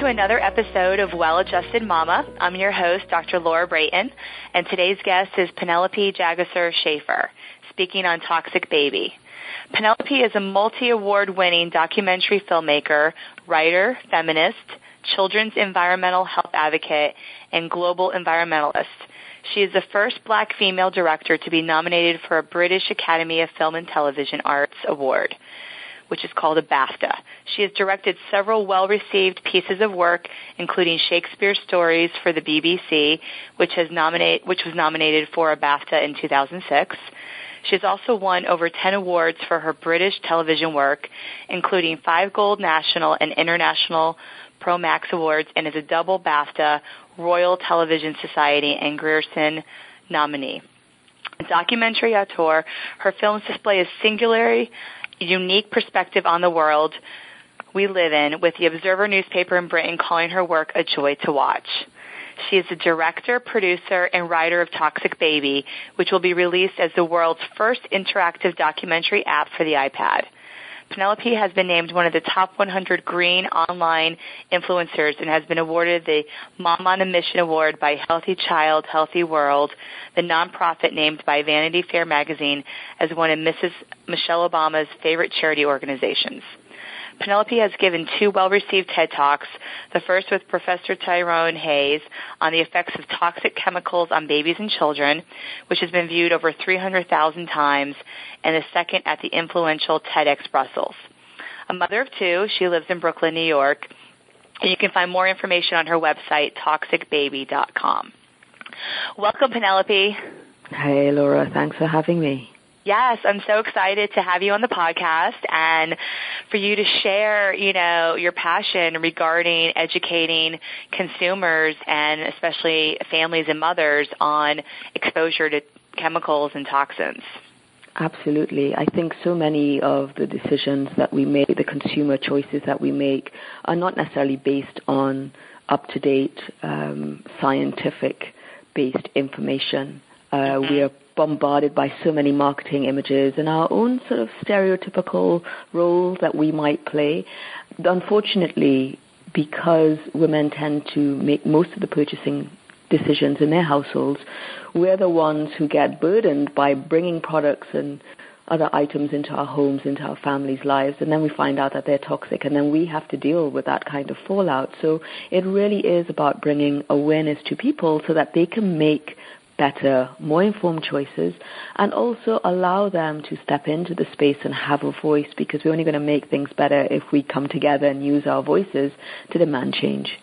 to another episode of Well-Adjusted Mama. I'm your host, Dr. Laura Brayton, and today's guest is Penelope Jagessar Chaffer, speaking on Toxic Baby. Penelope is a multi-award-winning documentary filmmaker, writer, feminist, children's environmental health advocate, and global environmentalist. She is the first black female director to be nominated for a British Academy of Film and Television Arts Award, which is called a BAFTA. She has directed several well-received pieces of work, including Shakespeare stories for the BBC, which was nominated for a BAFTA in 2006. She has also won over 10 awards for her British television work, including 5 Gold National and International Promax Awards, and is a double BAFTA, Royal Television Society and Grierson nominee. A documentary auteur, her films display a singularly unique perspective on the world we live in, with the Observer newspaper in Britain calling her work a joy to watch. She is the director, producer, and writer of Toxic Baby, which will be released as the world's first interactive documentary app for the iPad. Penelope has been named one of the top 100 green online influencers and has been awarded the Mom on a Mission Award by Healthy Child, Healthy World, the nonprofit named by Vanity Fair magazine as one of Mrs. Michelle Obama's favorite charity organizations. Penelope has given 2 well-received TED Talks, the first with Professor Tyrone Hayes on the effects of toxic chemicals on babies and children, which has been viewed over 300,000 times, and the second at the influential TEDx Brussels. A mother of 2, she lives in Brooklyn, New York, and you can find more information on her website, toxicbaby.com. Welcome, Penelope. Hey, Laura. Thanks for having me. Yes, I'm so excited to have you on the podcast and for you to share, your passion regarding educating consumers and especially families and mothers on exposure to chemicals and toxins. Absolutely. I think so many of the decisions that we make, the consumer choices that we make, are not necessarily based on up-to-date, scientific-based information. We are bombarded by so many marketing images and our own sort of stereotypical roles that we might play. Unfortunately, because women tend to make most of the purchasing decisions in their households, we're the ones who get burdened by bringing products and other items into our homes, into our families' lives, and then we find out that they're toxic, and then we have to deal with that kind of fallout. So it really is about bringing awareness to people so that they can make better, more informed choices, and also allow them to step into the space and have a voice, because we're only going to make things better if we come together and use our voices to demand change.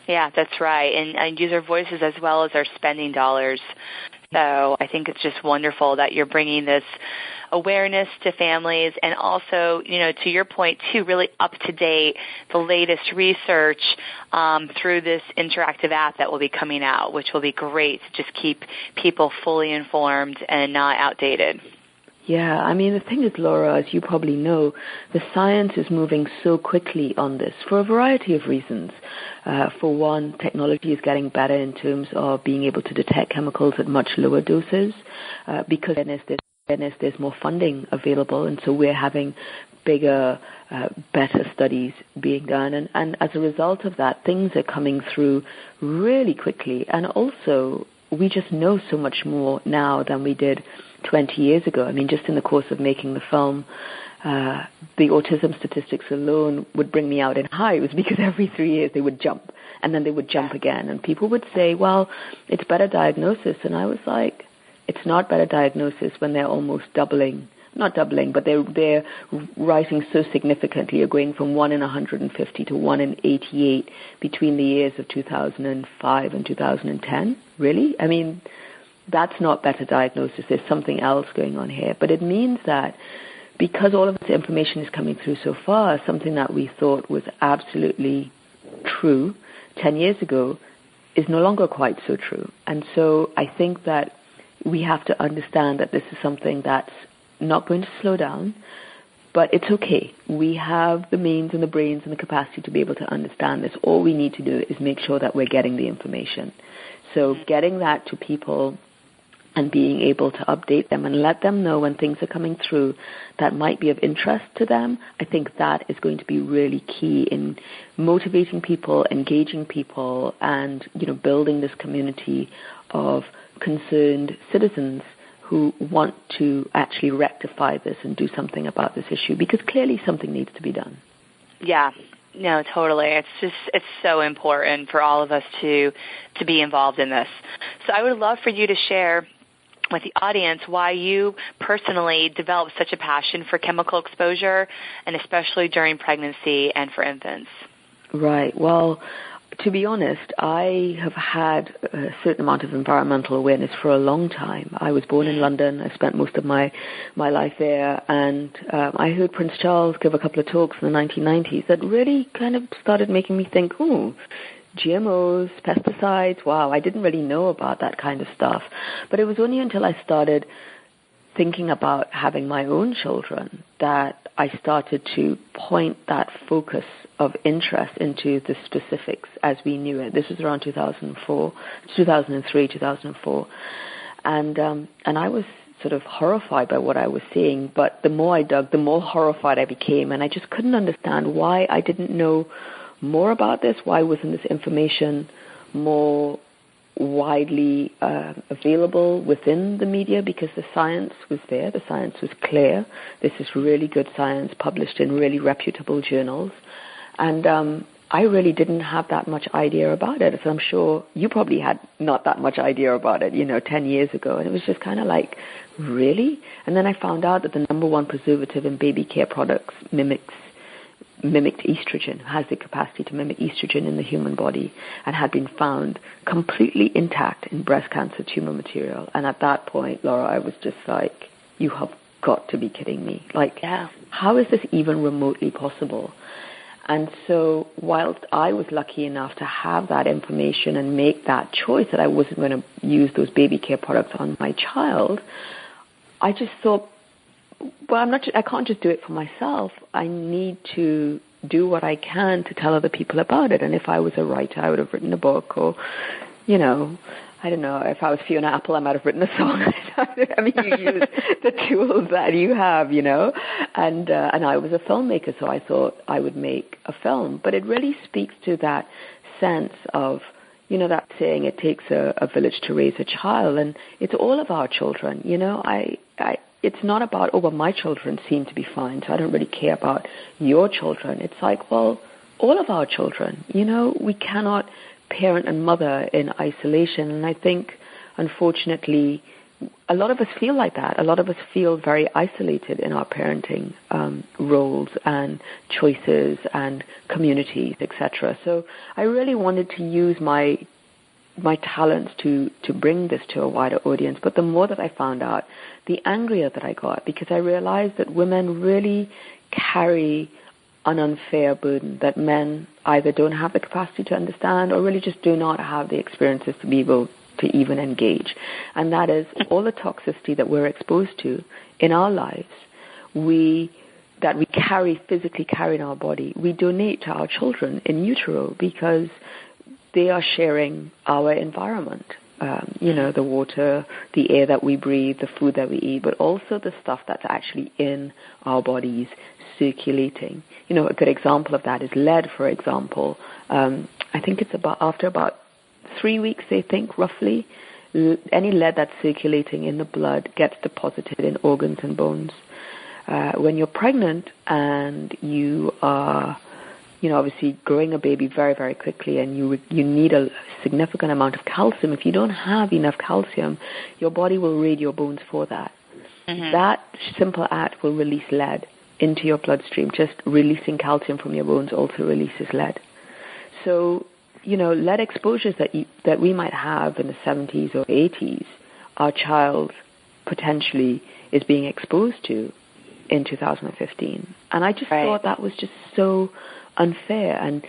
Yeah, that's right, and use our voices as well as our spending dollars. So I think it's just wonderful that you're bringing this awareness to families and also, to your point, too, really up-to-date, the latest research through this interactive app that will be coming out, which will be great to just keep people fully informed and not outdated. Yeah, I mean, the thing is, Laura, as you probably know, the science is moving so quickly on this for a variety of reasons. For one, technology is getting better in terms of being able to detect chemicals at much lower doses because there's more funding available, and so we're having bigger, better studies being done. And as a result of that, things are coming through really quickly. And also, we just know so much more now than we did 20 years ago. I mean, just in the course of making the film, the autism statistics alone would bring me out in hives because every 3 years they would jump, and then they would jump again. And people would say, well, it's better diagnosis. And I was like, it's not better diagnosis when they're almost doubling. Not doubling, but they're rising so significantly. You're going from 1 in 150 to 1 in 88 between the years of 2005 and 2010. Really? I mean, that's not better diagnosis. There's something else going on here. But it means that because all of this information is coming through so far, something that we thought was absolutely true 10 years ago is no longer quite so true. And so I think that we have to understand that this is something that's not going to slow down, but it's okay. We have the means and the brains and the capacity to be able to understand this. All we need to do is make sure that we're getting the information. So getting that to people and being able to update them and let them know when things are coming through that might be of interest to them, I think that is going to be really key in motivating people, engaging people, and, building this community of concerned citizens who want to actually rectify this and do something about this issue, because clearly something needs to be done. Yeah. No, totally. It's so important for all of us to be involved in this. So I would love for you to share with the audience why you personally developed such a passion for chemical exposure, and especially during pregnancy and for infants. Right. Well, to be honest, I have had a certain amount of environmental awareness for a long time. I was born in London. I spent most of my life there, and I heard Prince Charles give a couple of talks in the 1990s that really kind of started making me think, GMOs, pesticides, wow, I didn't really know about that kind of stuff. But it was only until I started thinking about having my own children that I started to point that focus of interest into the specifics as we knew it. This was around 2003, 2004. And I was sort of horrified by what I was seeing, but the more I dug, the more horrified I became, and I just couldn't understand why I didn't know more about this. Why wasn't this information more widely available within the media? Because the science was there, the science was clear. This is really good science published in really reputable journals, and I really didn't have that much idea about it. So I'm sure you probably had not that much idea about it, 10 years ago, and it was just kind of like, really? And then I found out that the number one preservative in baby care products mimicked estrogen, has the capacity to mimic estrogen in the human body, and had been found completely intact in breast cancer tumor material. And at that point, Laura, I was just like, you have got to be kidding me. How is this even remotely possible? And so whilst I was lucky enough to have that information and make that choice that I wasn't going to use those baby care products on my child, I just thought, well, I can't just do it for myself. I need to do what I can to tell other people about it. And if I was a writer, I would have written a book, or, I don't know, if I was Fiona Apple, I might have written a song. I mean, you use the tools that you have, and I was a filmmaker, so I thought I would make a film. But it really speaks to that sense of, that saying, it takes a village to raise a child, and it's all of our children. It's not about, my children seem to be fine, so I don't really care about your children. It's like, well, all of our children, we cannot parent and mother in isolation. And I think, unfortunately, a lot of us feel like that. A lot of us feel very isolated in our parenting roles and choices and communities, etc. So I really wanted to use my talents to bring this to a wider audience. But the more that I found out, the angrier that I got, because I realized that women really carry an unfair burden that men either don't have the capacity to understand or really just do not have the experiences to be able to even engage. And that is all the toxicity that we're exposed to in our lives, that we physically carry in our body, we donate to our children in utero because they are sharing our environment, the water, the air that we breathe, the food that we eat, but also the stuff that's actually in our bodies circulating. A good example of that is lead, for example. I think it's after about 3 weeks, they think, roughly, any lead that's circulating in the blood gets deposited in organs and bones. When you're pregnant and you are obviously growing a baby very, very quickly, and you need a significant amount of calcium. If you don't have enough calcium, your body will raid your bones for that. Mm-hmm. That simple act will release lead into your bloodstream. Just releasing calcium from your bones also releases lead. So, lead exposures that we might have in the 70s or 80s, our child potentially is being exposed to in 2015. And I just thought that was just so unfair. And,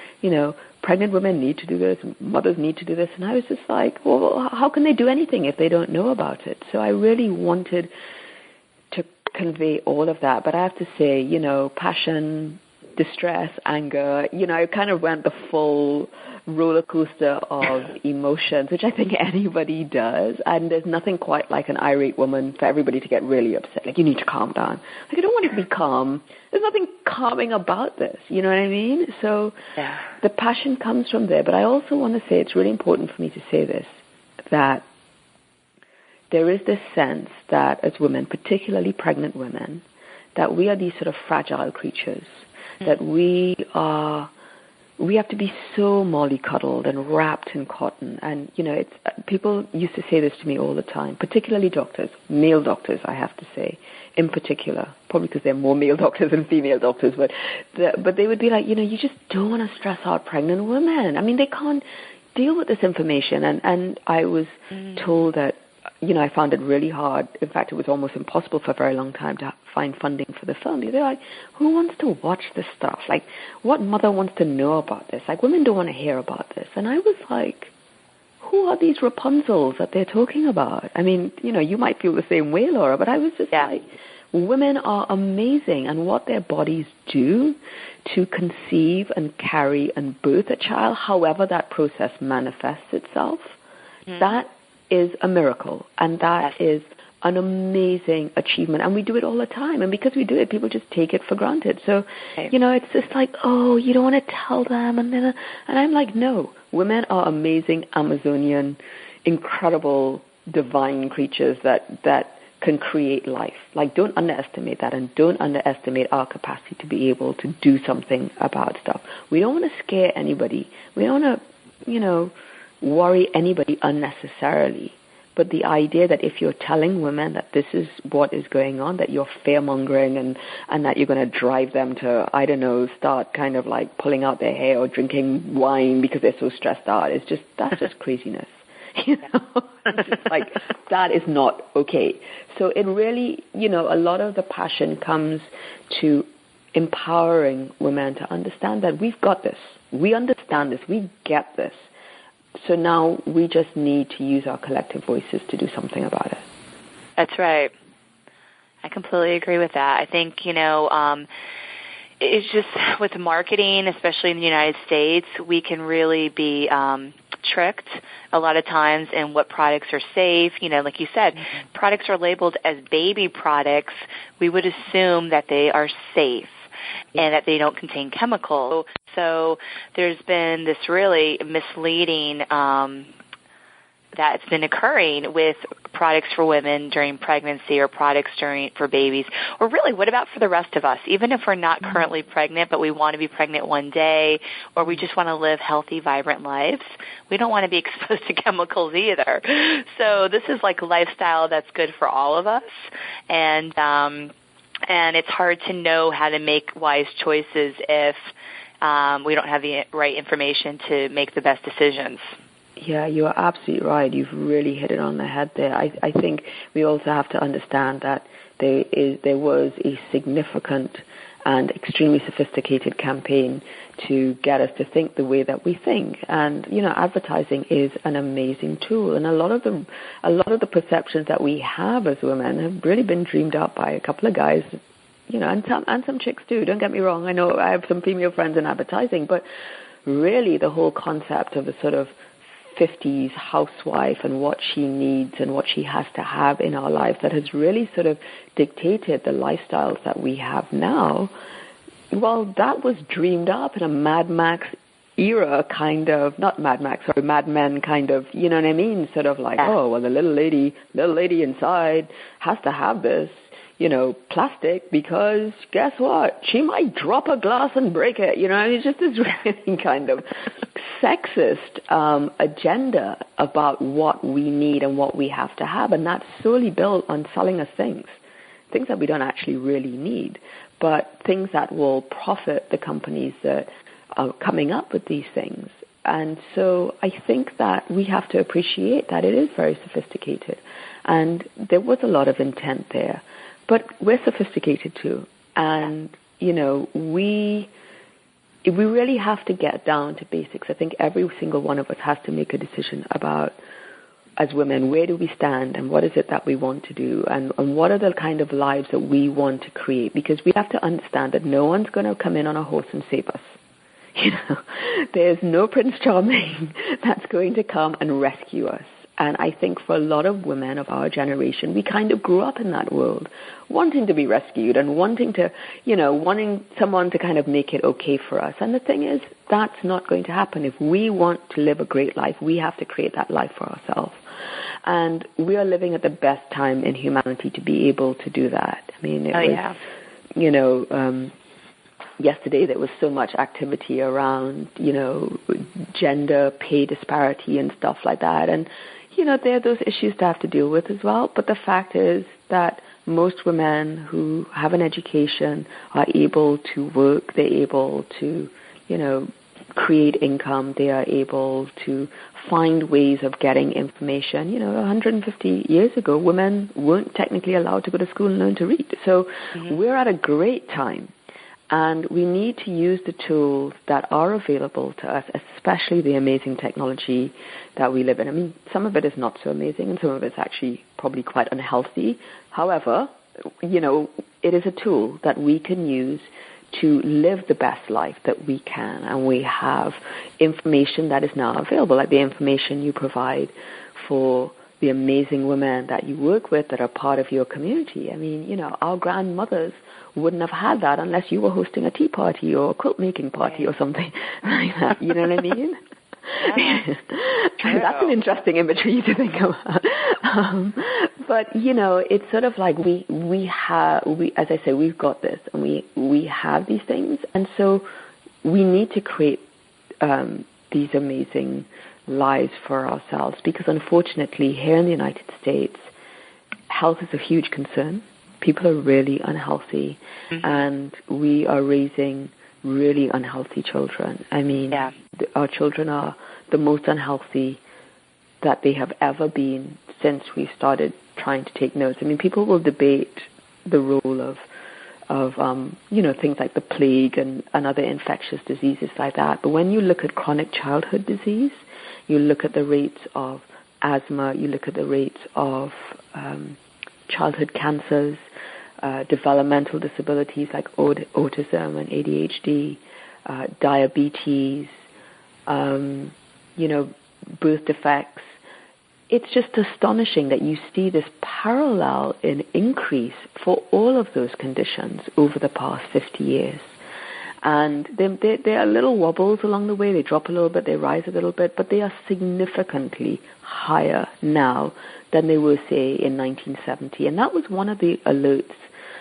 pregnant women need to do this, mothers need to do this. And I was just like, well, how can they do anything if they don't know about it? So I really wanted to convey all of that. But I have to say, passion distress, anger. I kind of went the full roller coaster of emotions, which I think anybody does. And there's nothing quite like an irate woman for everybody to get really upset. Like, you need to calm down. Like, I don't want to be calm. There's nothing calming about this. You know what I mean? So the passion comes from there. But I also want to say, it's really important for me to say this, that there is this sense that as women, particularly pregnant women, that we are these sort of fragile creatures, that we have to be so mollycoddled and wrapped in cotton. And, it's people used to say this to me all the time, particularly doctors, male doctors, I have to say, in particular, probably because there are more male doctors than female doctors, but they would be like, you just don't want to stress out pregnant women. I mean, they can't deal with this information. And I was told that, I found it really hard. In fact, it was almost impossible for a very long time to find funding for the film. They're like, who wants to watch this stuff? Like, what mother wants to know about this? Like, women don't want to hear about this. And I was like, who are these Rapunzels that they're talking about? I mean, you might feel the same way, Laura, but I was just like, women are amazing. And what their bodies do to conceive and carry and birth a child, however that process manifests itself, that is a miracle, and that is an amazing achievement, and we do it all the time, and because we do it, people just take it for granted. So, it's just like, oh, you don't want to tell them, and I'm like, no, women are amazing, Amazonian, incredible, divine creatures that can create life. Like, don't underestimate that, and don't underestimate our capacity to be able to do something about stuff. We don't want to scare anybody. We don't want to, worry anybody unnecessarily. But the idea that if you're telling women that this is what is going on, that you're fear-mongering and that you're going to drive them to, I don't know, start kind of like pulling out their hair or drinking wine because they're so stressed out, that's just craziness. Like, that is not okay. So it really, a lot of the passion comes to empowering women to understand that we've got this. We understand this. We get this. So now we just need to use our collective voices to do something about it. That's right. I completely agree with that. I think, it's just with marketing, especially in the United States, we can really be tricked a lot of times in what products are safe. Like you said, products are labeled as baby products. We would assume that they are safe and that they don't contain chemicals. So there's been this really misleading that's been occurring with products for women during pregnancy or products for babies. Or really, what about for the rest of us? Even if we're not currently pregnant, but we want to be pregnant one day, or we just want to live healthy, vibrant lives, we don't want to be exposed to chemicals either. So this is like a lifestyle that's good for all of us. And it's hard to know how to make wise choices if we don't have the right information to make the best decisions. Yeah, you are absolutely right. You've really hit it on the head there. I think we also have to understand that there was a significant and extremely sophisticated campaign to get us to think the way that we think. And, advertising is an amazing tool. And a lot of the perceptions that we have as women have really been dreamed up by a couple of guys, and some chicks too. Don't get me wrong. I know I have some female friends in advertising, but really the whole concept of the sort of 50s housewife and what she needs and what she has to have in our lives that has really sort of dictated the lifestyles that we have now. Well, that was dreamed up in a Mad Max era kind of, not Mad Max, sorry, Mad Men kind of, you know what I mean? Sort of like, oh, well, the little lady inside has to have this, plastic, because guess what? She might drop a glass and break it. It's just this really kind of sexist agenda about what we need and what we have to have. And that's solely built on selling us things that we don't actually really need, but things that will profit the companies that are coming up with these things. And so I think that we have to appreciate that it is very sophisticated. And there was a lot of intent there. But we're sophisticated too, and we really have to get down to basics. I think every single one of us has to make a decision about as women, where do we stand and what is it that we want to do and what are the kind of lives that we want to create? Because we have to understand that no one's going to come in on a horse and save us. There's no Prince Charming that's going to come and rescue us. And I think for a lot of women of our generation, we kind of grew up in that world, wanting to be rescued and wanting someone to kind of make it okay for us. And the thing is, that's not going to happen. If we want to live a great life, we have to create that life for ourselves. And we are living at the best time in humanity to be able to do that. I mean, yesterday there was so much activity around, gender pay disparity and stuff like that. And, there are those issues to have to deal with as well. But the fact is that most women who have an education are able to work. They're able to, create income. They are able to find ways of getting information. 150 years ago, women weren't technically allowed to go to school and learn to read. So we're at a great time. And we need to use the tools that are available to us, especially the amazing technology that we live in. I mean, some of it is not so amazing, and some of it's actually probably quite unhealthy. However, it is a tool that we can use to live the best life that we can. And we have information that is now available, like the information you provide for the amazing women that you work with that are part of your community. I mean, our grandmothers wouldn't have had that unless you were hosting a tea party or a quilt making party or something like that. You know what I mean? Yeah. That's an interesting imagery to think about. But it's sort of like we as I say, we've got this, and we have these things, and so we need to create these amazing lives for ourselves, because unfortunately here in the United States, health is a huge concern. People are really unhealthy, and we are raising really unhealthy children. I mean, our children are the most unhealthy that they have ever been since we started trying to take notes. I mean, people will debate the role of things like the plague and other infectious diseases like that. But when you look at chronic childhood disease, you look at the rates of asthma, you look at the rates of childhood cancers, developmental disabilities like autism and ADHD, diabetes, birth defects. It's just astonishing that you see this parallel in increase for all of those conditions over the past 50 years. And there are little wobbles along the way. They drop a little bit, they rise a little bit, but they are significantly higher now than they were, say, in 1970. And that was one of the alerts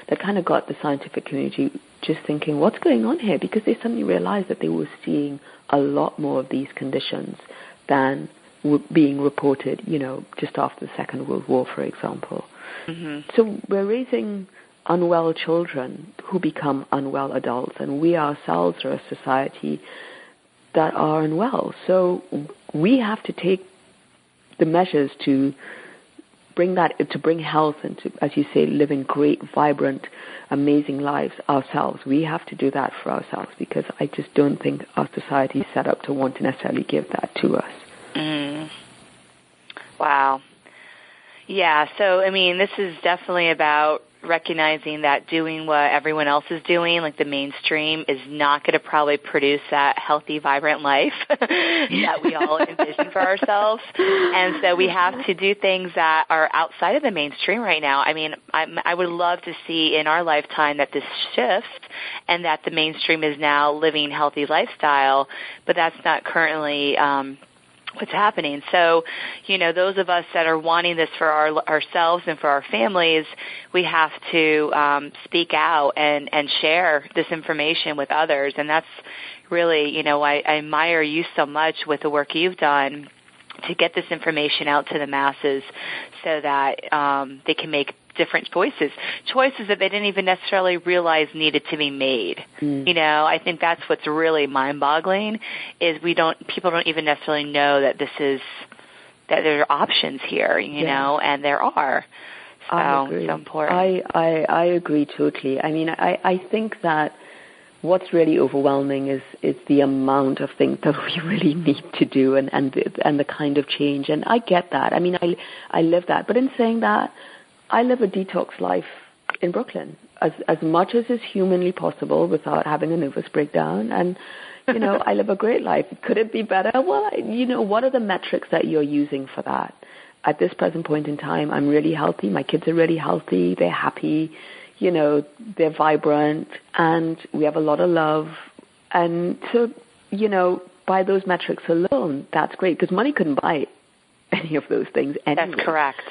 that kind of got the scientific community just thinking, what's going on here? Because they suddenly realized that they were seeing a lot more of these conditions than were being reported, just after the Second World War, for example. So we're raising unwell children who become unwell adults, and we ourselves are a society that are unwell. So we have to take the measures to bring health and to, as you say, living great, vibrant, amazing lives ourselves. We have to do that for ourselves, because I just don't think our society is set up to want to necessarily give that to us. Wow. Yeah, so, I mean, this is definitely about recognizing that doing what everyone else is doing, like the mainstream, is not going to probably produce that healthy, vibrant life that we all envision for ourselves. And so we have to do things that are outside of the mainstream right now. I mean, I would love to see in our lifetime that this shifts and that the mainstream is now living healthy lifestyle, but that's not currently what's happening. So, those of us that are wanting this for ourselves and for our families, we have to speak out and share this information with others. And that's really, I admire you so much with the work you've done to get this information out to the masses so that they can make different choices that they didn't even necessarily realize needed to be made. I think that's what's really mind-boggling is people don't even necessarily know that that there are options here, and there are. So I agree. so important. I agree totally. I mean, I think that what's really overwhelming is the amount of things that we really need to do and the kind of change. And I get that. I mean, I live that. But in saying that, I live a detox life in Brooklyn as much as is humanly possible without having a nervous breakdown. And, you know, I live a great life. Could it be better? Well, you know, what are the metrics that you're using for that? At this present point in time, I'm really healthy. My kids are really healthy. They're happy. You know, they're vibrant, and we have a lot of love. And so, you know, by those metrics alone, that's great, because money couldn't buy any of those things anyway. That's correct.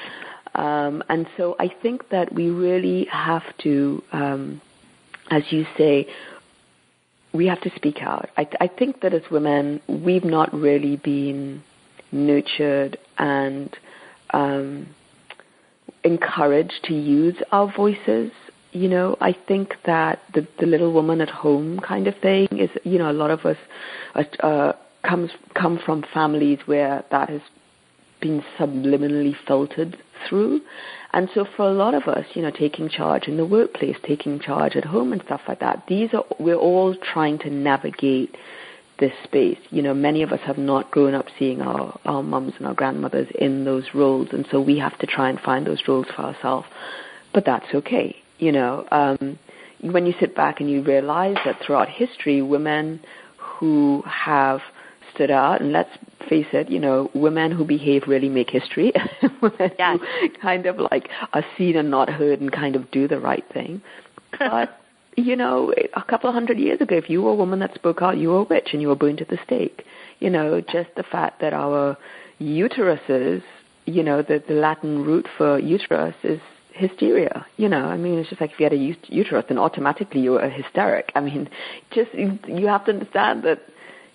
And so I think that we really have to, as you say, we have to speak out. I think that as women, we've not really been nurtured and encouraged to use our voices. You know, I think that the little woman at home kind of thing is, you know, a lot of us come from families where that has been subliminally filtered through. And so for a lot of us, you know, taking charge in the workplace, taking charge at home and stuff like that, we're all trying to navigate this space. You know, many of us have not grown up seeing our mums and our grandmothers in those roles, and so we have to try and find those roles for ourselves. But that's okay. You know, when you sit back and you realize that throughout history, women who have stood out, and let's face it, you know, women who behave really make history. Women who kind of like are seen and not heard and kind of do the right thing. But, you know, a couple of 100 years ago, if you were a woman that spoke out, you were a witch and you were burned at the stake. You know, just the fact that our uteruses, you know, the Latin root for uterus is hysteria. You know, I mean, it's just like if you had a uterus, then automatically you were a hysteric. I mean, just you have to understand that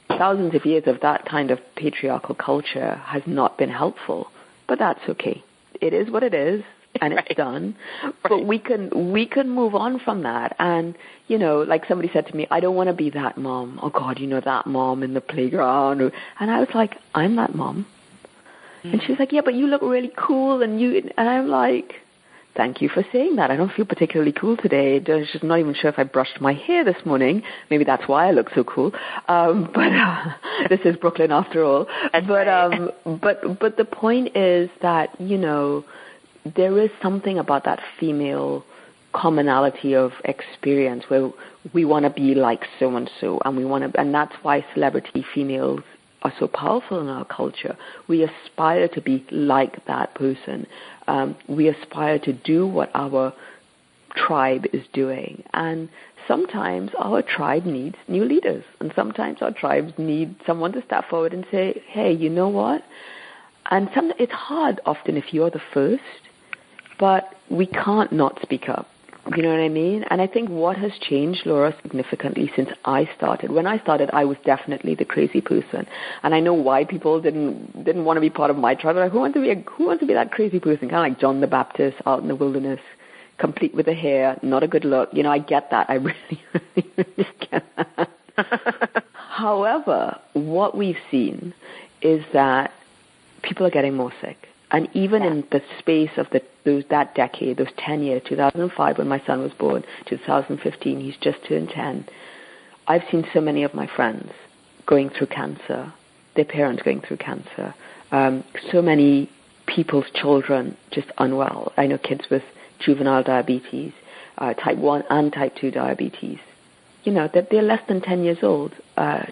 thousands of years of that kind of patriarchal culture has not been helpful, but that's okay. It is what it is, and it's done. Right. But we can move on from that. And, you know, like somebody said to me, I don't want to be that mom. Oh, God, you know, that mom in the playground. And I was like, I'm that mom. Mm-hmm. And she was like, yeah, but you look really cool. And I'm like, thank you for saying that. I don't feel particularly cool today. I'm just not even sure if I brushed my hair this morning. Maybe that's why I look so cool. But this is Brooklyn after all. But the point is that, you know, there is something about that female commonality of experience where we want to be like so and so, and that's why celebrity females are so powerful in our culture. We aspire to be like that person. We aspire to do what our tribe is doing. And sometimes our tribe needs new leaders. And sometimes our tribes need someone to step forward and say, hey, you know what? And it's hard often if you're the first, but we can't not speak up. You know what I mean? And I think what has changed, Laura, significantly since I started. When I started, I was definitely the crazy person. And I know why people didn't want to be part of my tribe. Like, who wants to be that crazy person? Kind of like John the Baptist out in the wilderness, complete with the hair, not a good look. You know, I get that. I really, really, really get that. However, what we've seen is that people are getting more sick. And even in the space of that decade, those 10 years, 2005 when my son was born, 2015, he's just turned 10, I've seen so many of my friends going through cancer, their parents going through cancer, so many people's children just unwell. I know kids with juvenile diabetes, type 1 and type 2 diabetes. You know, that they're less than 10 years old,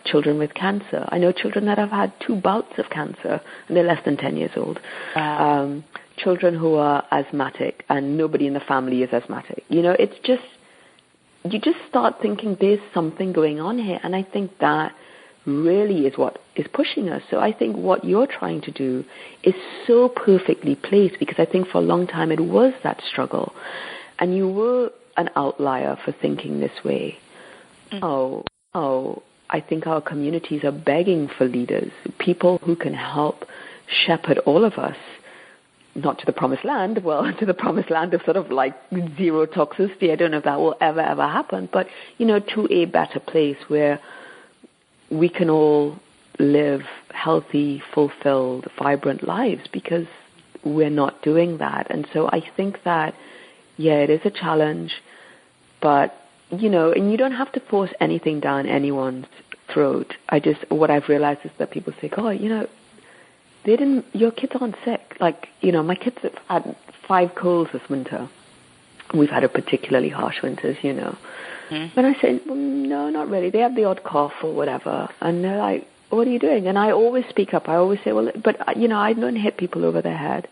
children with cancer. I know children that have had 2 bouts of cancer, and they're less than 10 years old. Wow. Children who are asthmatic, and nobody in the family is asthmatic. You know, it's just, you just start thinking there's something going on here, and I think that really is what is pushing us. So I think what you're trying to do is so perfectly placed, because I think for a long time it was that struggle, and you were an outlier for thinking this way. I think our communities are begging for leaders, people who can help shepherd all of us, not to the promised land, well, to the promised land of sort of like zero toxicity. I don't know if that will ever happen, but, you know, to a better place where we can all live healthy, fulfilled, vibrant lives, because we're not doing that. And so I think that, yeah, it is a challenge, but and you don't have to force anything down anyone's throat. What I've realized is that people say, oh, your kids aren't sick. Like, my kids have had 5 colds this winter. We've had a particularly harsh winters, Mm-hmm. And I say, well, no, not really. They have the odd cough or whatever. And they're like, what are you doing? And I always speak up. I always say, well, but, I don't hit people over their head.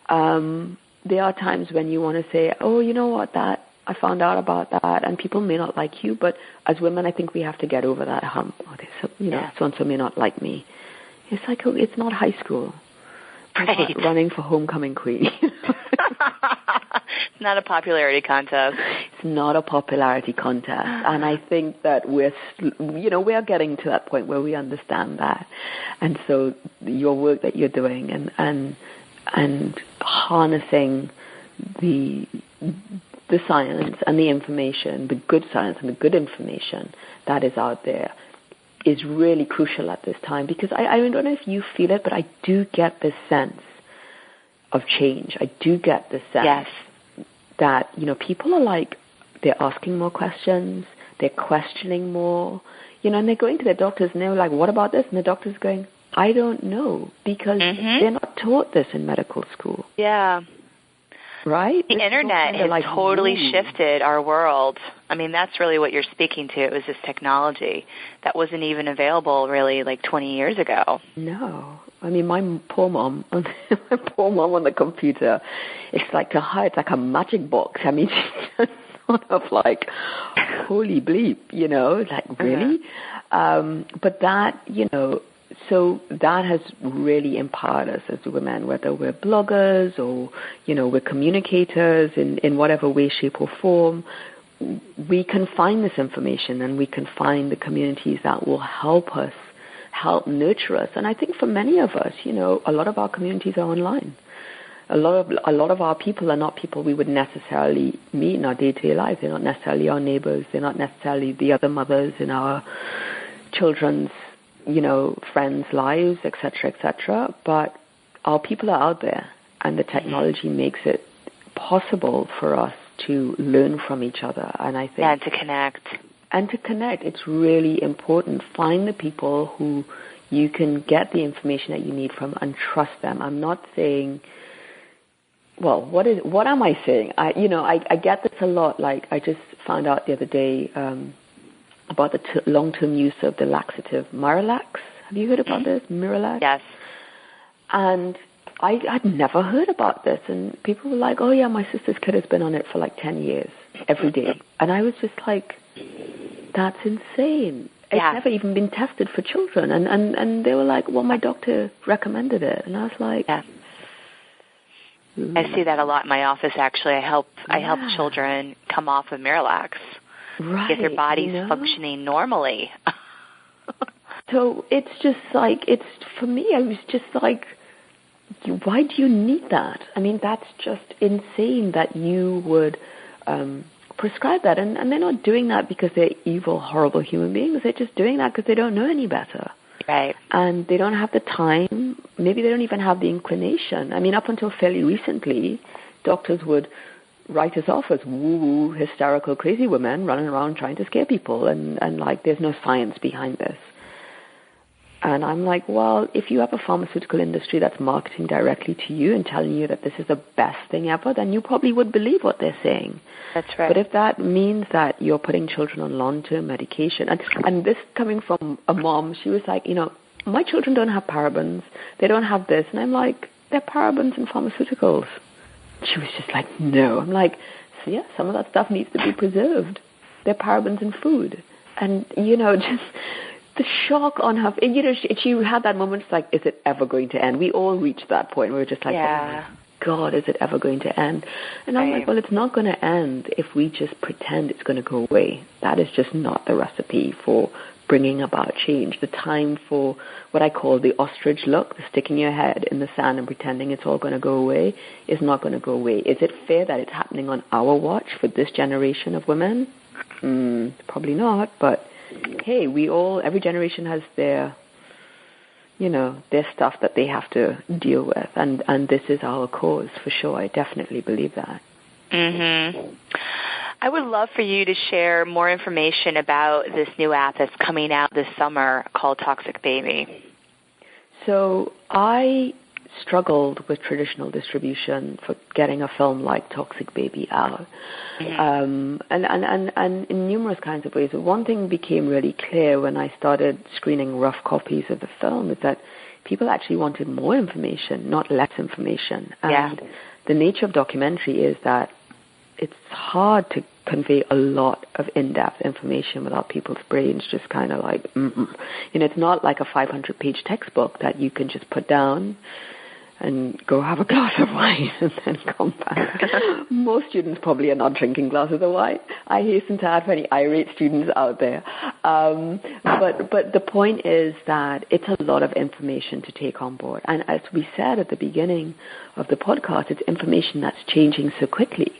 There are times when you want to say, oh, you know what, I found out about that, and people may not like you, but as women, I think we have to get over that hump. So-and-so may not like me. It's like, it's not high school. Right. It's not running for homecoming queen. It's not a popularity contest. It's not a popularity contest. And I think that we are getting to that point where we understand that. And so your work that you're doing and harnessing the science and the information, the good science and the good information that is out there is really crucial at this time, because I don't know if you feel it, but I do get this sense of change. I do get this sense that, people are like, they're asking more questions, they're questioning more, and they're going to their doctors and they're like, what about this? And the doctor's going, I don't know, because they're not taught this in medical school. Yeah. Right? The internet has totally shifted our world. I mean, that's really what you're speaking to, is this technology that wasn't even available really like 20 years ago. No. I mean, my poor mom on the computer, it's like to her, it's like a magic box. I mean, she's just sort of like, holy bleep, like, really? But that, so that has really empowered us as women, whether we're bloggers or, we're communicators in whatever way, shape, or form. We can find this information and we can find the communities that will help nurture us. And I think for many of us, a lot of our communities are online. A lot of our people are not people we would necessarily meet in our day-to-day lives. They're not necessarily our neighbors. They're not necessarily the other mothers in our children's friends' lives, etc., but our people are out there, and the technology makes it possible for us to learn from each other. And I think and to connect. It's really important. Find the people who you can get the information that you need from and trust them. I'm not saying, well, what am I saying? I get this a lot. Like, I just found out the other day, about the long-term use of the laxative Miralax. Have you heard about this, Miralax? Yes. And I'd never heard about this. And people were like, oh, yeah, my sister's kid has been on it for like 10 years, every day. And I was just like, that's insane. It's never even been tested for children. And they were like, well, my doctor recommended it. And I was like... Yeah. I see that a lot in my office, actually. I help children come off of Miralax. Right, get their bodies functioning normally. So it's just like, for me, I was just like, why do you need that? I mean, that's just insane that you would prescribe that. And they're not doing that because they're evil, horrible human beings. They're just doing that because they don't know any better. Right. And they don't have the time. Maybe they don't even have the inclination. I mean, up until fairly recently, doctors would write us off as woo-woo, hysterical, crazy women running around trying to scare people, and like, there's no science behind this. And I'm like, well, if you have a pharmaceutical industry that's marketing directly to you and telling you that this is the best thing ever, then you probably would believe what they're saying. That's right. But if that means that you're putting children on long-term medication, and this coming from a mom, she was like, my children don't have parabens, they don't have this. And I'm like, they're parabens and pharmaceuticals. She was just like, no. I'm like, so yeah, some of that stuff needs to be preserved. They're parabens in food. And, just the shock on her, and, she had that moment, it's like, is it ever going to end? We all reached that point where we're just like, oh my God, is it ever going to end? And I'm like, well, it's not going to end if we just pretend it's going to go away. That is just not the recipe for bringing about change. The time for what I call the ostrich look, the sticking your head in the sand and pretending it's all going to go away, is not going to go away. Is it fair that it's happening on our watch for this generation of women? Probably not, but hey, every generation has their stuff that they have to deal with, and this is our cause for sure. I definitely believe that. I would love for you to share more information about this new app that's coming out this summer called Toxic Baby. So I struggled with traditional distribution for getting a film like Toxic Baby out. And in numerous kinds of ways. One thing became really clear when I started screening rough copies of the film is that people actually wanted more information, not less information. And the nature of documentary is that it's hard to convey a lot of in-depth information without people's brains just kind of like, it's not like a 500-page textbook that you can just put down and go have a glass of wine and then come back. Most students probably are not drinking glasses of wine. I hasten to add for any irate students out there. But the point is that it's a lot of information to take on board. And as we said at the beginning of the podcast, it's information that's changing so quickly.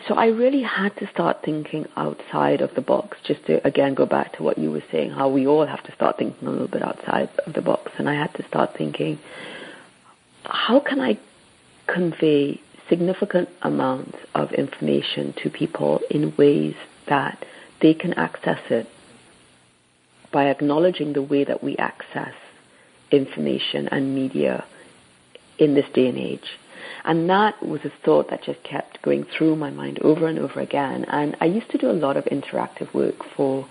So I really had to start thinking outside of the box, just to, again, go back to what you were saying, how we all have to start thinking a little bit outside of the box. And I had to start thinking, how can I convey significant amounts of information to people in ways that they can access it by acknowledging the way that we access information and media in this day and age? And that was a thought that just kept going through my mind over and over again. And I used to do a lot of interactive work for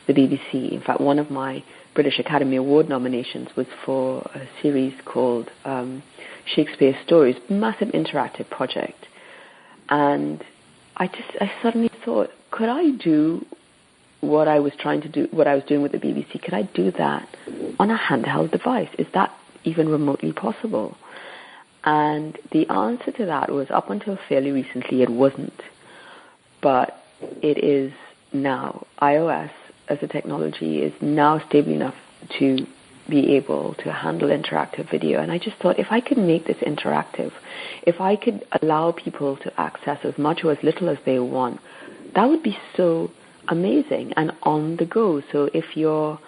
the BBC. In fact, one of my British Academy Award nominations was for a series called Shakespeare Stories, massive interactive project. And I suddenly thought, could I do what I was trying to do, what I was doing with the BBC? Could I do that on a handheld device? Is that even remotely possible? And the answer to that was, up until fairly recently, it wasn't. But it is now. iOS as a technology is now stable enough to be able to handle interactive video. And I just thought, if I could make this interactive, if I could allow people to access as much or as little as they want, that would be so amazing and on the go. So if you're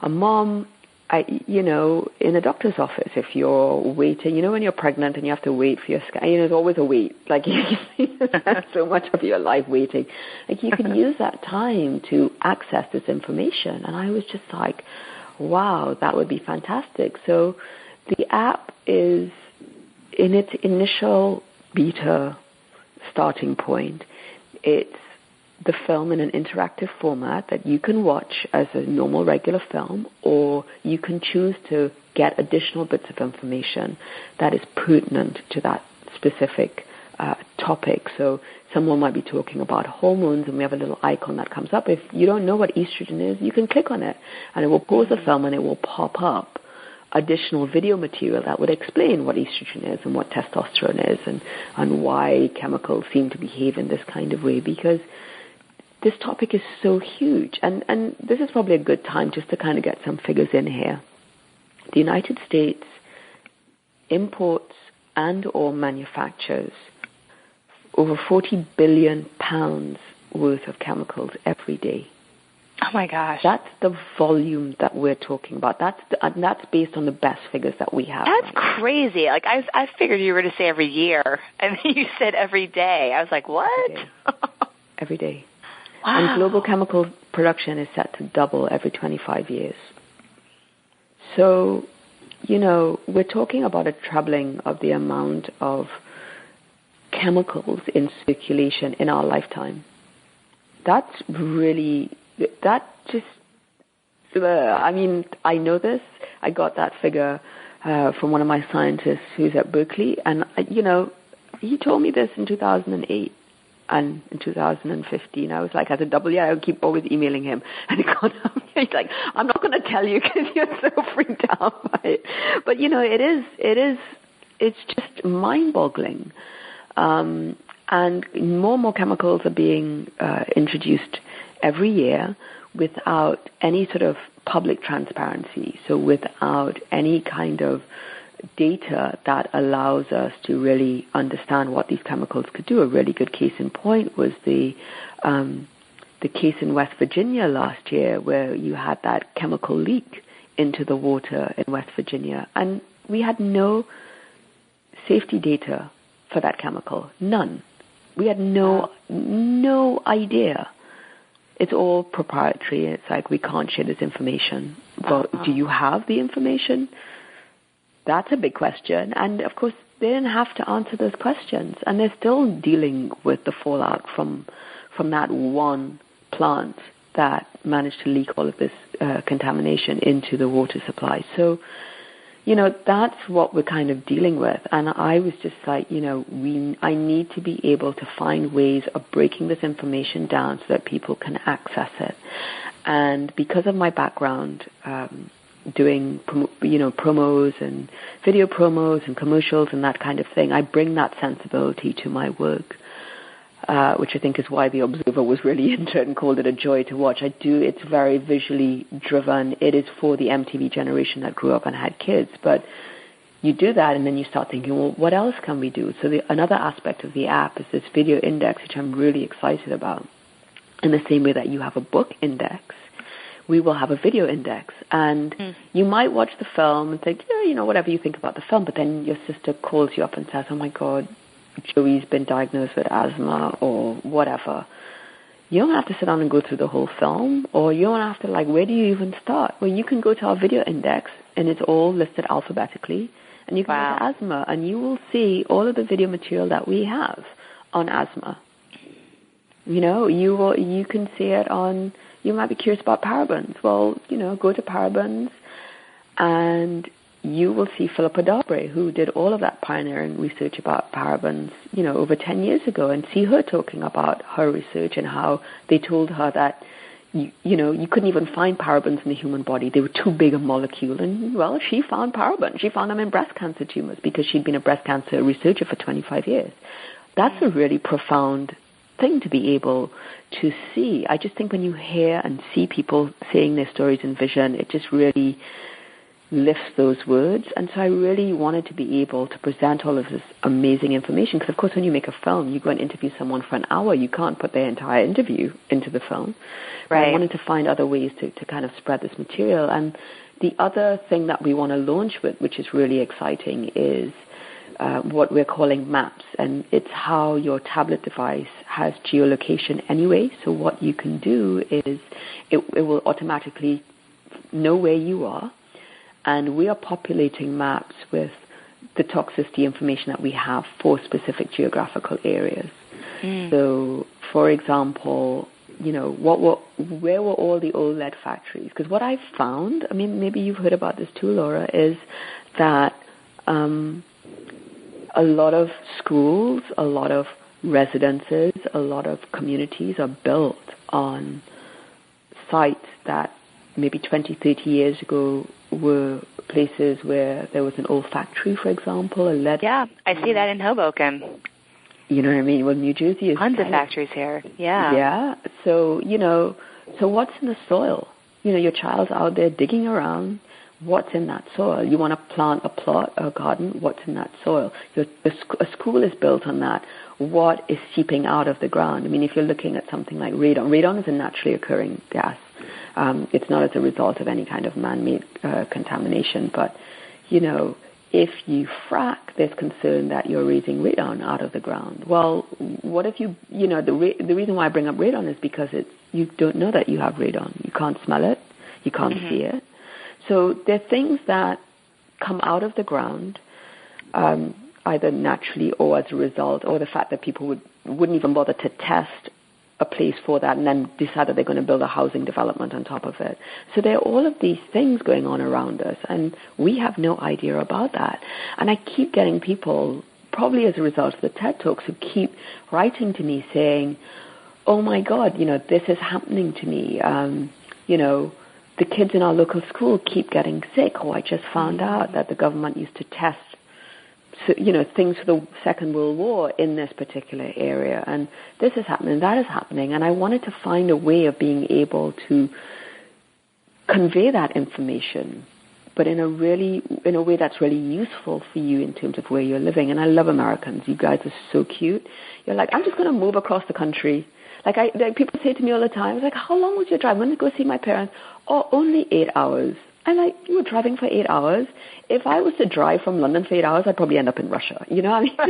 a mom, in a doctor's office, if you're waiting, when you're pregnant and you have to wait for your scan, there's always a wait. Like, you spend so much of your life waiting. Like, you can use that time to access this information. And I was just like, wow, that would be fantastic. So the app is in its initial beta starting point. It's the film in an interactive format that you can watch as a normal, regular film, or you can choose to get additional bits of information that is pertinent to that specific topic. So someone might be talking about hormones, and we have a little icon that comes up. If you don't know what estrogen is, you can click on it, and it will pause the film, and it will pop up additional video material that would explain what estrogen is and what testosterone is, and why chemicals seem to behave in this kind of way, because this topic is so huge. And this is probably a good time just to kind of get some figures in here. The United States imports and or manufactures over 40 billion pounds worth of chemicals every day. Oh my gosh. That's the volume that we're talking about. And that's based on the best figures that we have. That's crazy. Like, I figured you were going to say every year, and then you said every day. I was like, what? Every day. Wow. And global chemical production is set to double every 25 years. So, we're talking about a trebling of the amount of chemicals in circulation in our lifetime. That's really, I know this. I got that figure from one of my scientists who's at Berkeley, and, he told me this in 2008. And in 2015, I was like, as a double, I would keep always emailing him. And he's like, I'm not going to tell you because you're so freaked out by it. But, it's just mind-boggling. And more and more chemicals are being introduced every year without any sort of public transparency. So without any kind of data that allows us to really understand what these chemicals could do. A really good case in point was the case in West Virginia last year, where you had that chemical leak into the water in West Virginia, and we had no safety data for that chemical, none. We had no idea. It's all proprietary. It's like, we can't share this information. But do you have the information? That's a big question. And, of course, they didn't have to answer those questions. And they're still dealing with the fallout from that one plant that managed to leak all of this contamination into the water supply. So, that's what we're kind of dealing with. And I was just like, I need to be able to find ways of breaking this information down so that people can access it. And because of my background, doing, promos and video promos and commercials and that kind of thing, I bring that sensibility to my work. Which I think is why The Observer was really into it and called it a joy to watch. It's very visually driven. It is for the MTV generation that grew up and had kids. But you do that and then you start thinking, well, what else can we do? So another aspect of the app is this video index, which I'm really excited about. In the same way that you have a book index, we will have a video index. And you might watch the film and think, whatever you think about the film, but then your sister calls you up and says, oh, my God, Joey's been diagnosed with asthma or whatever. You don't have to sit down and go through the whole film, or you don't have to, where do you even start? Well, you can go to our video index, and it's all listed alphabetically, and you can go to asthma, and you will see all of the video material that we have on asthma. You can see it on, you might be curious about parabens. Well, go to parabens, and you will see Philippa Darbre, who did all of that pioneering research about parabens, over 10 years ago, and see her talking about her research and how they told her that, you couldn't even find parabens in the human body. They were too big a molecule. And, well, she found parabens. She found them in breast cancer tumors because she'd been a breast cancer researcher for 25 years. That's a really profound thing to be able to see. I just think when you hear and see people saying their stories in vision, it just really lifts those words. And so I really wanted to be able to present all of this amazing information, because of course when you make a film, you go and interview someone for an hour, you can't put their entire interview into the film. Right. I wanted to find other ways to kind of spread this material. And the other thing that we want to launch with, which is really exciting, is what we're calling maps, and it's how your tablet device has geolocation anyway. So what you can do is it will automatically know where you are. And we are populating maps with the toxicity information that we have for specific geographical areas. So, for example, where were all the old lead factories? Because what I've found, maybe you've heard about this too, Laura, is that a lot of schools, a lot of residences, a lot of communities are built on sites that maybe 20, 30 years ago were places where there was an old factory, for example, a lead. Yeah, I see that in Hoboken. You know what I mean? Well, New Jersey is tons of factories here. Yeah. Yeah. So, so what's in the soil? Your child's out there digging around. What's in that soil? You want to plant a plot, a garden. What's in that soil? A school is built on that. What is seeping out of the ground? If you're looking at something like radon is a naturally occurring gas. It's not as a result of any kind of man-made contamination, but, if you frack, there's concern that you're raising radon out of the ground. Well, what if the reason why I bring up radon is because you don't know that you have radon. You can't smell it. You can't see it. So there are things that come out of the ground, either naturally or as a result, or the fact that people wouldn't even bother to test a place for that and then decide that they're going to build a housing development on top of it. So there are all of these things going on around us, and we have no idea about that. And I keep getting people, probably as a result of the TED Talks, who keep writing to me saying, oh my God, this is happening to me. The kids in our local school keep getting sick. I just found out that the government used to test things for the Second World War in this particular area, and this is happening, that is happening, and I wanted to find a way of being able to convey that information, but in a way that's really useful for you in terms of where you're living. And I love Americans. You guys are so cute. You're like, I'm just going to move across the country. People say to me all the time, how long was your drive? I'm going to go see my parents. Oh, only 8 hours. I'm like, you were driving for 8 hours? If I was to drive from London for 8 hours, I'd probably end up in Russia. You know what I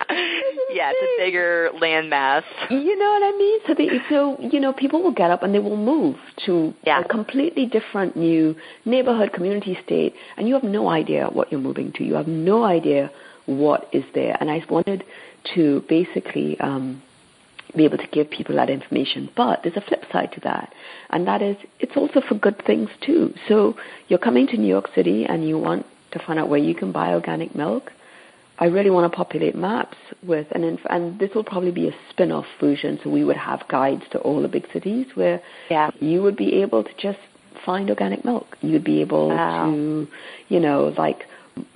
mean? Yeah, it's a bigger landmass. You know what I mean? So people will get up and they will move to a completely different new neighborhood, community, state, and you have no idea what you're moving to. You have no idea what is there. And I wanted to basically be able to give people that information. But there's a flip side to that, and that is it's also for good things too. So you're coming to New York City and you want to find out where you can buy organic milk. I really want to populate maps with, and this will probably be a spin-off version, so we would have guides to all the big cities where you would be able to just find organic milk. You would be able to, like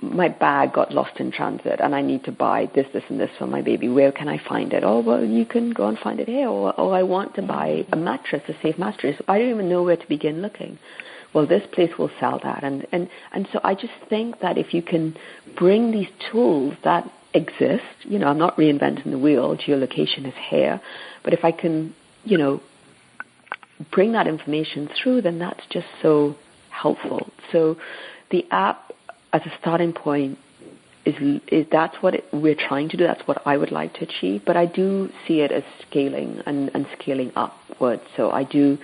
my bag got lost in transit and I need to buy this, and this for my baby. Where can I find it? Oh, well, you can go and find it here. Or I want to buy a mattress, a safe mattress. I don't even know where to begin looking. Well, this place will sell that. And so I just think that if you can bring these tools that exist, I'm not reinventing the wheel, geolocation is here, but if I can, bring that information through, then that's just so helpful. So the app as a starting point is that's what we're trying to do. That's what I would like to achieve. But I do see it as scaling and scaling upwards. So I do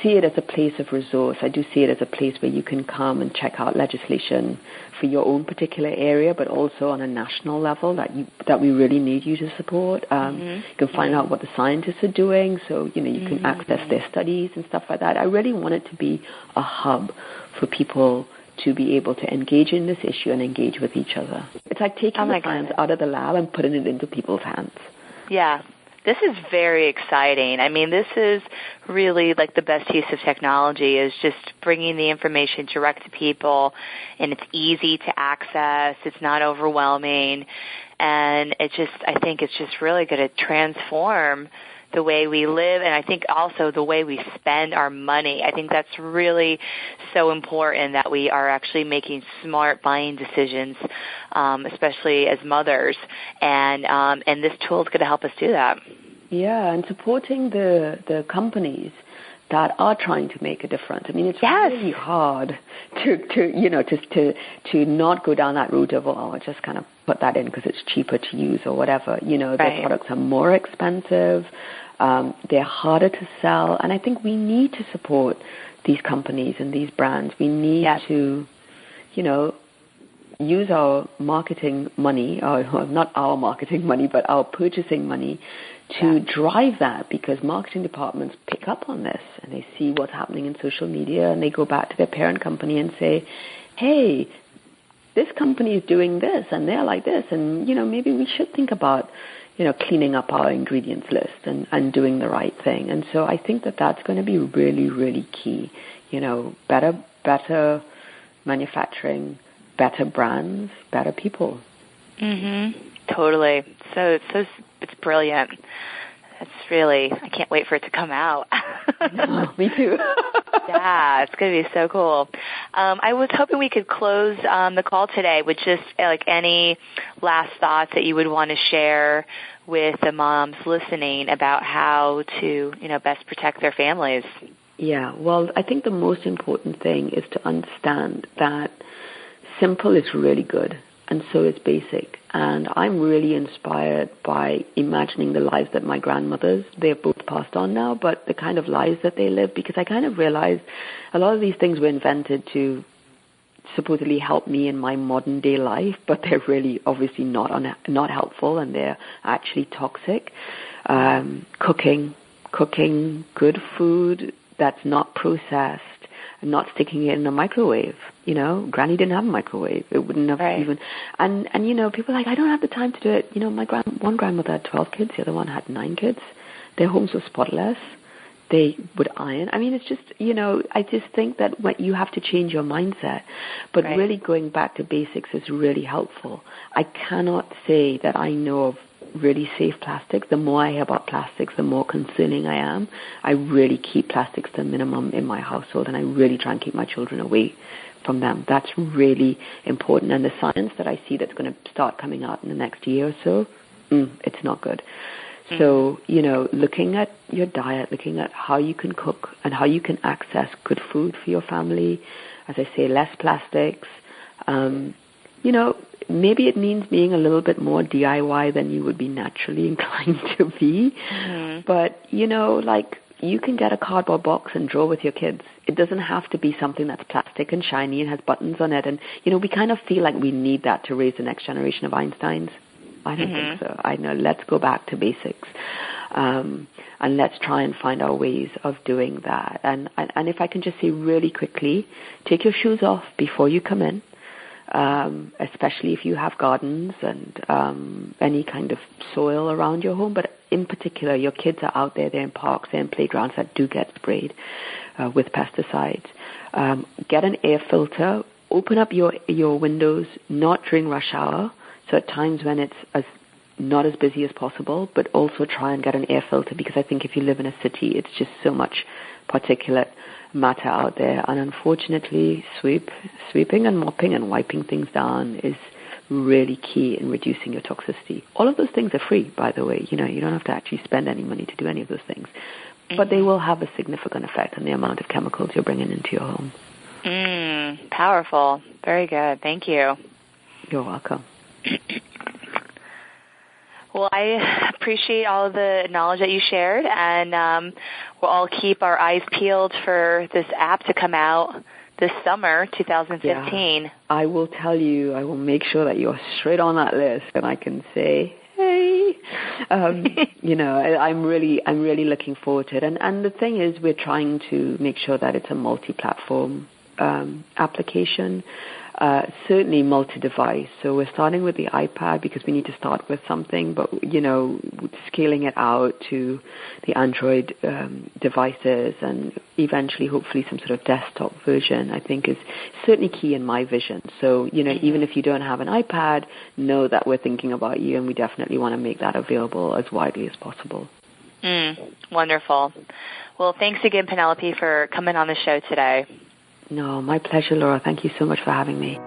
see it as a place of resource. I do see it as a place where you can come and check out legislation for your own particular area, but also on a national level that we really need you to support. You can find out what the scientists are doing, so you can access their studies and stuff like that. I really want it to be a hub for people to be able to engage in this issue and engage with each other. It's like taking the science out of the lab and putting it into people's hands. Yeah. This is very exciting. I mean, this is really like the best use of technology is just bringing the information direct to people, and it's easy to access. It's not overwhelming, and I think it's just really going to transform the way we live, and I think also the way we spend our money. I think that's really so important that we are actually making smart buying decisions, especially as mothers, and this tool is going to help us do that. Yeah, and supporting the companies that are trying to make a difference. I mean, it's really hard to not go down that route of, I'll just kind of put that in because it's cheaper to use or whatever. Their products are more expensive. They're harder to sell. And I think we need to support these companies and these brands. We need to, use our marketing money, or not our marketing money, but our purchasing money to drive that, because marketing departments pick up on this and they see what's happening in social media and they go back to their parent company and say, hey, this company is doing this and they're like this, and, maybe we should think about, cleaning up our ingredients list and doing the right thing. And so I think that that's going to be really, really key. Better manufacturing, better brands, better people. Totally. So it's brilliant. It's really, I can't wait for it to come out. No, me too. Yeah, it's going to be so cool. I was hoping we could close the call today with just like any last thoughts that you would want to share with the moms listening about how to, best protect their families. Yeah, well, I think the most important thing is to understand that simple is really good, and so is basic. And I'm really inspired by imagining the lives that my grandmothers, they're both passed on now, but the kind of lives that they live, because I kind of realized a lot of these things were invented to supposedly help me in my modern day life, but they're really obviously not helpful, and they're actually toxic. Cooking good food that's not processed, and not sticking it in a microwave. Granny didn't have a microwave. It wouldn't have even. And people are like, I don't have the time to do it. One grandmother had 12 kids, the other one had 9 kids. Their homes were spotless. They would iron. I mean, it's just, I just think that you have to change your mindset. But really going back to basics is really helpful. I cannot say that I know of really safe plastics. The more I hear about plastics, the more concerning I am. I really keep plastics to a minimum in my household, and I really try and keep my children away from them. That's really important. And the science that I see that's going to start coming out in the next year or so, it's not good. So, looking at your diet, looking at how you can cook and how you can access good food for your family, as I say, less plastics, maybe it means being a little bit more DIY than you would be naturally inclined to be. Mm-hmm. But, you can get a cardboard box and draw with your kids. It doesn't have to be something that's plastic and shiny and has buttons on it. And, we kind of feel like we need that to raise the next generation of Einsteins. I don't think so. I know. Let's go back to basics. And let's try and find our ways of doing that. And if I can just say really quickly, take your shoes off before you come in. Especially if you have gardens and any kind of soil around your home. But in particular, your kids are out there, they're in parks, they're in playgrounds that do get sprayed with pesticides. Get an air filter. Open up your windows, not during rush hour, so at times when it's not as busy as possible, but also try and get an air filter, because I think if you live in a city, it's just so much particulate matter out there. And unfortunately, sweeping and mopping and wiping things down is really key in reducing your toxicity. All of those things are free, by the way. You don't have to actually spend any money to do any of those things. But they will have a significant effect on the amount of chemicals you're bringing into your home. Powerful. Very good. Thank you. You're welcome. Well, I appreciate all of the knowledge that you shared, and we'll all keep our eyes peeled for this app to come out this summer, 2015. Yeah. I will tell you, I will make sure that you're straight on that list, and I can say, hey, I'm really looking forward to it. And the thing is, we're trying to make sure that it's a multi-platform application. Certainly multi-device. So we're starting with the iPad because we need to start with something, but, scaling it out to the Android devices and eventually, hopefully, some sort of desktop version, I think is certainly key in my vision. So, even if you don't have an iPad, know that we're thinking about you, and we definitely want to make that available as widely as possible. Wonderful. Well, thanks again, Penelope, for coming on the show today. No, my pleasure, Laura. Thank you so much for having me.